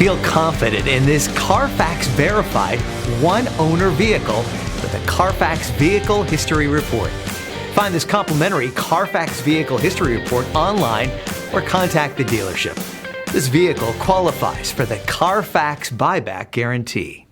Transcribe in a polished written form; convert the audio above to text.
Feel confident in this Carfax verified one-owner vehicle with a Carfax Vehicle History Report. Find this complimentary Carfax Vehicle History Report online or contact the dealership. This vehicle qualifies for the Carfax Buyback Guarantee.